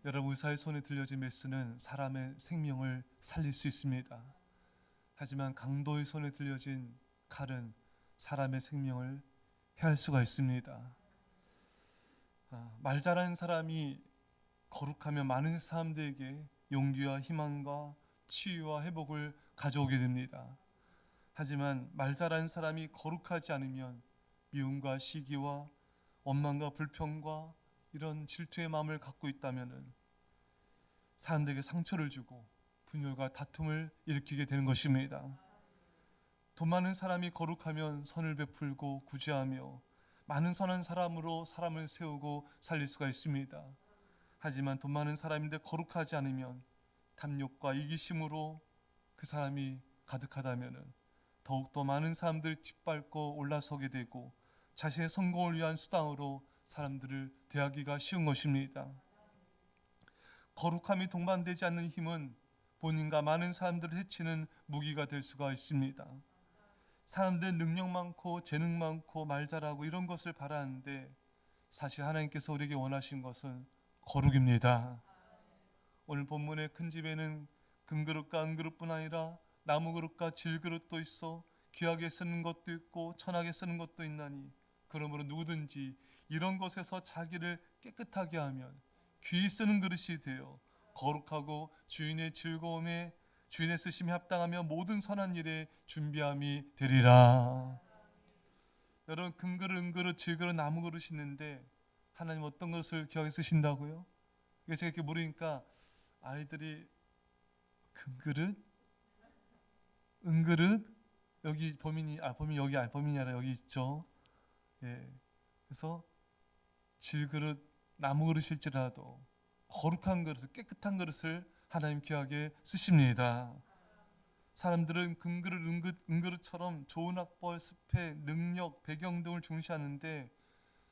여러분, 의사의 손에 들려진 메스는 사람의 생명을 살릴 수 있습니다. 하지만 강도의 손에 들려진 칼은 사람의 생명을 해할 수가 있습니다. 말 잘하는 사람이 거룩하면 많은 사람들에게 용기와 희망과 치유와 회복을 가져오게 됩니다. 하지만 말 잘하는 사람이 거룩하지 않으면 미움과 시기와 원망과 불평과 이런 질투의 마음을 갖고 있다면 사람들에게 상처를 주고 분열과 다툼을 일으키게 되는 것입니다. 돈 많은 사람이 거룩하면 선을 베풀고 구제하며 많은 선한 사람으로 사람을 세우고 살릴 수가 있습니다. 하지만 돈 많은 사람인데 거룩하지 않으면 탐욕과 이기심으로 그 사람이 가득하다면 더욱더 많은 사람들을 짓밟고 올라서게 되고 자신의 성공을 위한 수단으로 사람들을 대하기가 쉬운 것입니다. 거룩함이 동반되지 않는 힘은 본인과 많은 사람들을 해치는 무기가 될 수가 있습니다. 사람들은 능력 많고 재능 많고 말 잘하고 이런 것을 바라는데 사실 하나님께서 우리에게 원하신 것은 거룩입니다. 오늘 본문의 큰 집에는 금그릇과 은그릇뿐 아니라 나무그릇과 질그릇도 있어 귀하게 쓰는 것도 있고 천하게 쓰는 것도 있나니 그러므로 누구든지 이런 것에서 자기를 깨끗하게 하면 귀히 쓰는 그릇이 되어 거룩하고 주인의 즐거움에 주인의 쓰심에 합당하며 모든 선한 일에 준비함이 되리라. 여러분, 금그릇, 은그릇, 질그릇, 나무그릇이 있는데 하나님 어떤 것을 귀하게 쓰신다고요? 이게 제가 이렇게 물으니까 아이들이 금그릇, 은그릇, 여기 범인이 범인이 아니라 여기 있죠. 예, 그래서 질그릇, 나무그릇일지라도 거룩한 그릇을, 깨끗한 그릇을 하나님 귀하게 쓰십니다. 사람들은 금그릇, 은그릇처럼 좋은 학벌, 스펙, 능력, 배경 등을 중시하는데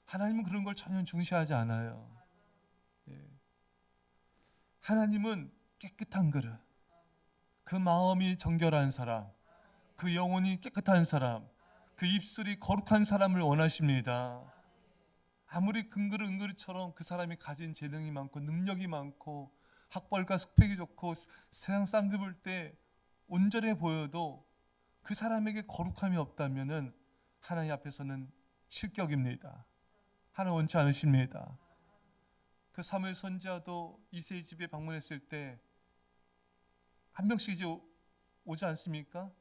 하나님은 그런 걸 전혀 중시하지 않아요. 예. 하나님은 깨끗한 그릇, 그 마음이 정결한 사람, 그 영혼이 깨끗한 사람, 그 입술이 거룩한 사람을 원하십니다. 아무리 금그릇 은그릇처럼 그 사람이 가진 재능이 많고 능력이 많고 학벌과 스펙이 좋고 세상 사람들 볼 때 온전해 보여도 그 사람에게 거룩함이 없다면은 하나님 앞에서는 실격입니다. 하나님 원치 않으십니다. 그 사무엘 선지자도 이새의 집에 방문했을 때 한 명씩 이제 오지 않습니까?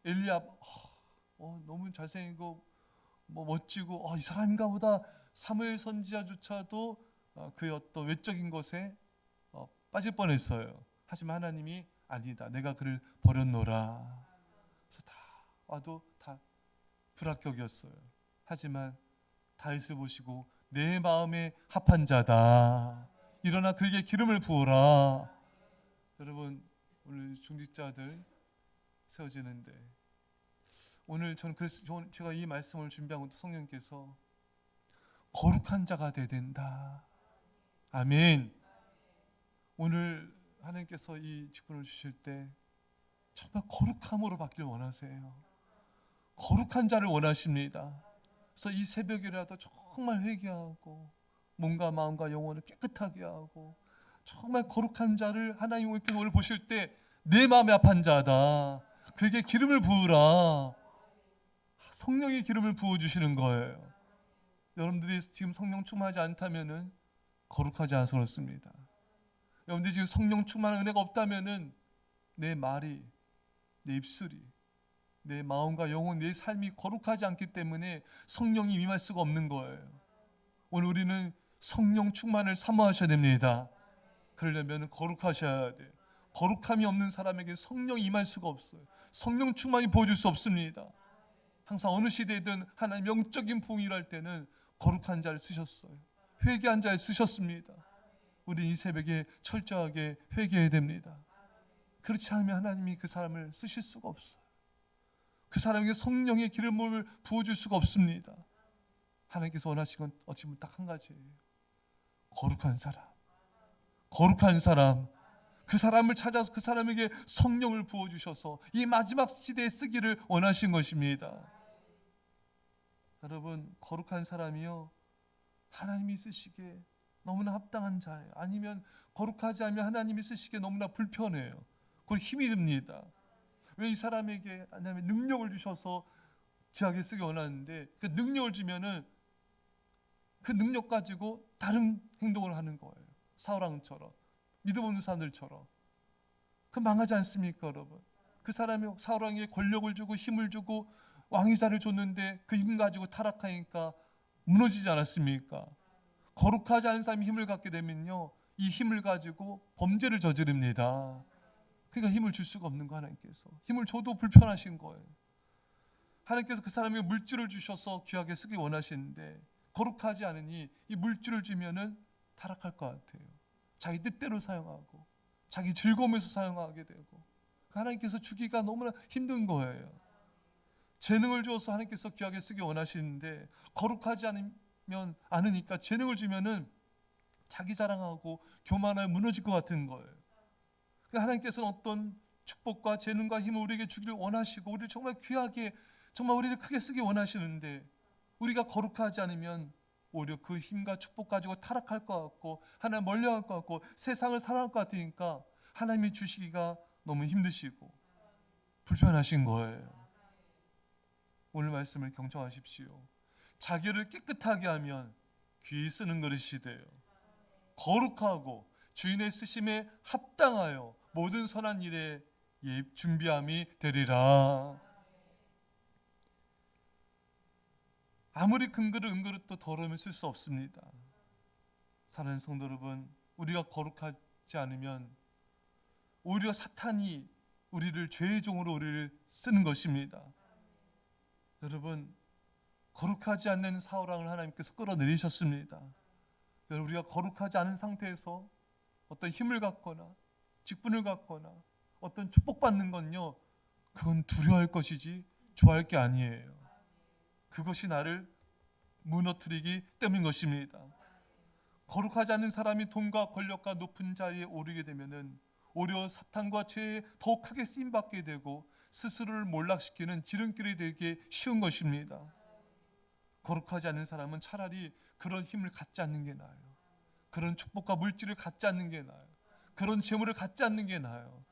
엘리압 너무 잘생기고 멋지고 이 사람인가 보다. 사무엘 선지자조차도 그의 어떤 외적인 것에 빠질 뻔했어요. 하지만 하나님이 아니다, 내가 그를 버렸노라. 그래서 다 와도 다 불합격이었어요. 하지만 다윗을 보시고 내 마음에 합한 자다, 일어나 그에게 기름을 부어라. 여러분, 오늘 중직자들 세워지는데 오늘 저는 그래서 제가 이 말씀을 준비한 것도 성령께서 거룩한 자가 되어야 된다. 아멘. 오늘 하나님께서 이 직분을 주실 때 정말 거룩함으로 받기를 원하세요. 거룩한 자를 원하십니다. 그래서 이 새벽이라도 정말 회개하고 몸과 마음과 영혼을 깨끗하게 하고 정말 거룩한 자를 하나님 오늘 보실 때 내 마음에 합한 자다, 그에게 기름을 부으라. 성령의 기름을 부어주시는 거예요. 여러분들이 지금 성령 충만하지 않다면은 거룩하지 않아서 그렇습니다. 여러분들이 지금 성령 충만한 은혜가 없다면은 내 말이, 내 입술이, 내 마음과 영혼, 내 삶이 거룩하지 않기 때문에 성령이 임할 수가 없는 거예요. 오늘 우리는 성령 충만을 사모하셔야 됩니다. 그러려면 거룩하셔야 돼요. 거룩함이 없는 사람에게 성령이 임할 수가 없어요. 성령 충만이 보여줄 수 없습니다. 항상 어느 시대든 하나님 영적인 부흥이 일할 때는 거룩한 자를 쓰셨어요. 회개한 자를 쓰셨습니다. 우리 이 새벽에 철저하게 회개해야 됩니다. 그렇지 않으면 하나님이 그 사람을 쓰실 수가 없어요. 그 사람에게 성령의 기름을 부어줄 수가 없습니다. 하나님께서 원하시는 건 어찌 보면 딱 한 가지예요. 거룩한 사람, 거룩한 사람, 그 사람을 찾아서 그 사람에게 성령을 부어주셔서 이 마지막 시대에 쓰기를 원하신 것입니다. 여러분, 거룩한 사람이요, 하나님이 쓰시기에 너무나 합당한 자예요. 아니면 거룩하지 않으면 하나님이 쓰시기에 너무나 불편해요. 그걸 힘이 듭니다. 왜 이 사람에게 하나님이 능력을 주셔서 귀하게 쓰기 원하는데 그 능력을 주면은 그 능력 가지고 다른 행동을 하는 거예요. 사울왕처럼, 믿음 없는 사람들처럼. 그 망하지 않습니까, 여러분? 그 사람이 사울왕에게 권력을 주고 힘을 주고 왕위자를 줬는데 그 힘 가지고 타락하니까 무너지지 않았습니까? 거룩하지 않은 사람이 힘을 갖게 되면요, 이 힘을 가지고 범죄를 저지릅니다. 그러니까 힘을 줄 수가 없는 거, 하나님께서. 힘을 줘도 불편하신 거예요. 하나님께서 그 사람에게 물질을 주셔서 귀하게 쓰기 원하시는데 거룩하지 않으니 이 물질을 주면은 타락할 것 같아요. 자기 뜻대로 사용하고 자기 즐거움에서 사용하게 되고 하나님께서 주기가 너무나 힘든 거예요. 재능을 주어서 하나님께서 귀하게 쓰기 원하시는데 거룩하지 않으니까 재능을 주면은 자기 자랑하고 교만하여 무너질 것 같은 거예요. 그러니까 하나님께서는 어떤 축복과 재능과 힘을 우리에게 주기를 원하시고 우리를 정말 귀하게, 정말 우리를 크게 쓰기 원하시는데 우리가 거룩하지 않으면 오히려 그 힘과 축복 가지고 타락할 것 같고 하나님 멀리할 것 같고 세상을 사랑할 것 같으니까 하나님이 주시기가 너무 힘드시고 불편하신 거예요. 오늘 말씀을 경청하십시오. 자기를 깨끗하게 하면 귀히 쓰는 그릇이 돼요. 거룩하고 주인의 쓰심에 합당하여 모든 선한 일에 준비함이 되리라. 아무리 큰 그릇 은그릇도 더러우면 쓸 수 없습니다. 사랑하는 성도 여러분, 우리가 거룩하지 않으면 오히려 사탄이 우리를 죄의 종으로 우리를 쓰는 것입니다. 여러분, 거룩하지 않는 사울왕을 하나님께서 끌어내리셨습니다. 우리가 거룩하지 않은 상태에서 어떤 힘을 갖거나 직분을 갖거나 어떤 축복받는 건요, 그건 두려워할 것이지 좋아할 게 아니에요. 그것이 나를 무너뜨리기 때문인 것입니다. 거룩하지 않은 사람이 돈과 권력과 높은 자리에 오르게 되면은 오히려 사탄과 죄에 더 크게 쓰임받게 되고 스스로를 몰락시키는 지름길이 되기 쉬운 것입니다. 거룩하지 않은 사람은 차라리 그런 힘을 갖지 않는 게 나아요. 그런 축복과 물질을 갖지 않는 게 나아요. 그런 재물을 갖지 않는 게 나아요.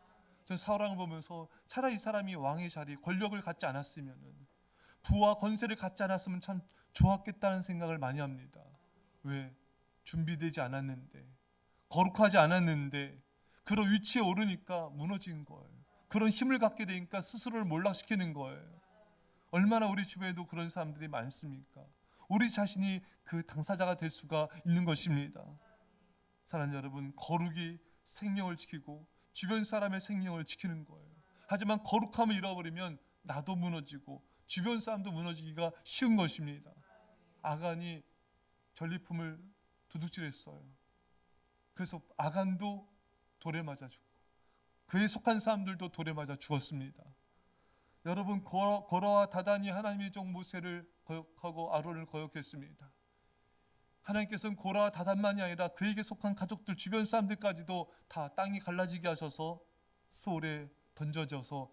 저는 사울왕을 보면서 차라리 이 사람이 왕의 자리, 권력을 갖지 않았으면은, 부와 권세를 갖지 않았으면 참 좋았겠다는 생각을 많이 합니다. 왜? 준비되지 않았는데, 거룩하지 않았는데 그런 위치에 오르니까 무너진 거예요. 그런 힘을 갖게 되니까 스스로를 몰락시키는 거예요. 얼마나 우리 주변에도 그런 사람들이 많습니까? 우리 자신이 그 당사자가 될 수가 있는 것입니다. 사랑하는 여러분, 거룩이 생명을 지키고 주변 사람의 생명을 지키는 거예요. 하지만 거룩함을 잃어버리면 나도 무너지고 주변 사람도 무너지기가 쉬운 것입니다. 아간이 전리품을 도둑질했어요. 그래서 아간도 돌에 맞아 죽고 그에 속한 사람들도 돌에 맞아 죽었습니다. 여러분, 고라와 다단이 하나님의 종 모세를 거역하고 아론을 거역했습니다. 하나님께서는 고라와 다단만이 아니라 그에게 속한 가족들, 주변 사람들까지도 다 땅이 갈라지게 하셔서 소울에 던져져서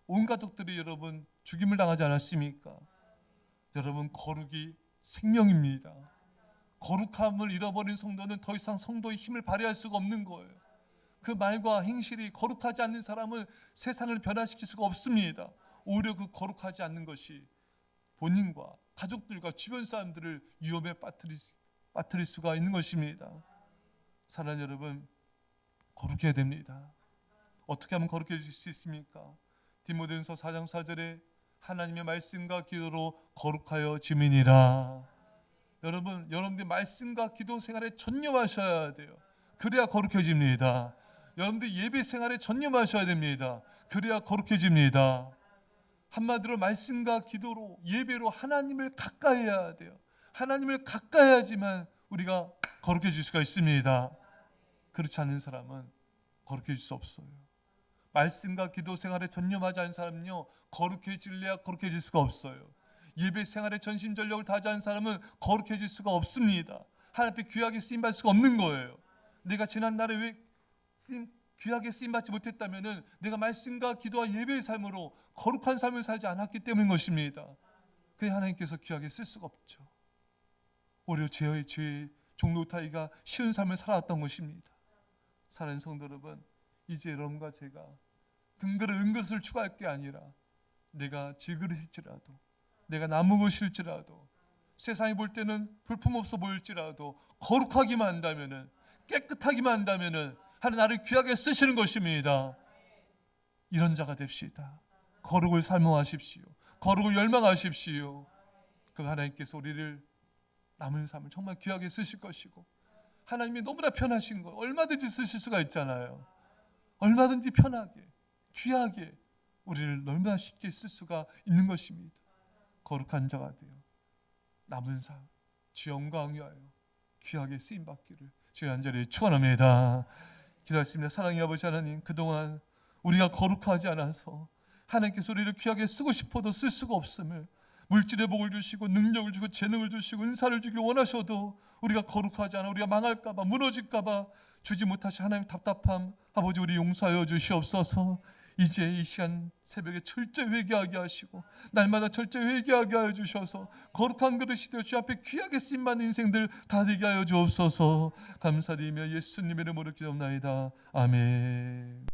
온 가족들이 여러분 죽임을 당하지 않았습니까? 여러분, 거룩이 생명입니다. 거룩함을 잃어버린 성도는 더 이상 성도의 힘을 발휘할 수가 없는 거예요. 그 말과 행실이 거룩하지 않는 사람은 세상을 변화시킬 수가 없습니다. 오히려 그 거룩하지 않는 것이 본인과 가족들과 주변 사람들을 위험에 빠뜨릴 수가 있는 것입니다. 사랑하는 여러분, 거룩해야 됩니다. 어떻게 하면 거룩해질 수 있습니까? 디모데전서 4장 4절에 하나님의 말씀과 기도로 거룩하여 지민이라. 여러분들 말씀과 기도 생활에 전념하셔야 돼요. 그래야 거룩해집니다. 여러분들 예배 생활에 전념하셔야 됩니다. 그래야 거룩해집니다. 한마디로 말씀과 기도로 예배로 하나님을 가까이 해야 돼요. 하나님을 가까이 해야지만 우리가 거룩해질 수가 있습니다. 그렇지 않은 사람은 거룩해질 수 없어요. 말씀과 기도 생활에 전념하지 않은 사람은요, 거룩해질래야 거룩해질 수가 없어요. 예배 생활에 전심전력을 다하지 않은 사람은 거룩해질 수가 없습니다. 하나님 앞에 귀하게 쓰임받을 수가 없는 거예요. 내가 지난날에 왜 귀하게 쓰임받지 못했다면은 내가 말씀과 기도와 예배의 삶으로 거룩한 삶을 살지 않았기 때문인 것입니다. 그래 하나님께서 귀하게 쓸 수가 없죠. 오히려 죄의 종로타이가 쉬운 삶을 살아왔던 것입니다. 사랑하는 성도 여러분, 이제 여러분과 제가 근거를 은것을 추구할 게 아니라 내가 질그릇일지라도 내가 나무것일지라도 세상이 볼 때는 볼품없어 보일지라도 거룩하기만 한다면은 깨끗하기만 한다면은 하나님 나를 귀하게 쓰시는 것입니다. 이런 자가 됩시다. 거룩을 사모하십시오. 거룩을 열망하십시오. 그 하나님께서 우리를 남은 삶을 정말 귀하게 쓰실 것이고 하나님이 너무나 편하신 거 얼마든지 쓰실 수가 있잖아요. 얼마든지 편하게 귀하게 우리를 너무나 쉽게 쓸 수가 있는 것입니다. 거룩한 자가 되어 남은 삶 주 영광 위하여 귀하게 쓰임받기를 주의 한자리에 축원합니다. 기도하십니다. 사랑의 아버지 하나님, 그동안 우리가 거룩하지 않아서 하나님께서 우리를 귀하게 쓰고 싶어도 쓸 수가 없음을, 물질의 복을 주시고 능력을 주고 재능을 주시고 은사를 주길 원하셔도 우리가 거룩하지 않아 우리가 망할까 봐 무너질까 봐 주지 못하시 하나님 답답함 아버지 우리 용서하여 주시옵소서. 이제 이 시간 새벽에 철저히 회개하게 하시고 날마다 철저히 회개하게 하여 주셔서 거룩한 그릇이 되어 주 앞에 귀하게 쓰임받는 인생들 다 되게 하여 주옵소서. 감사드리며 예수님의 이름으로 기도합나이다. 아멘.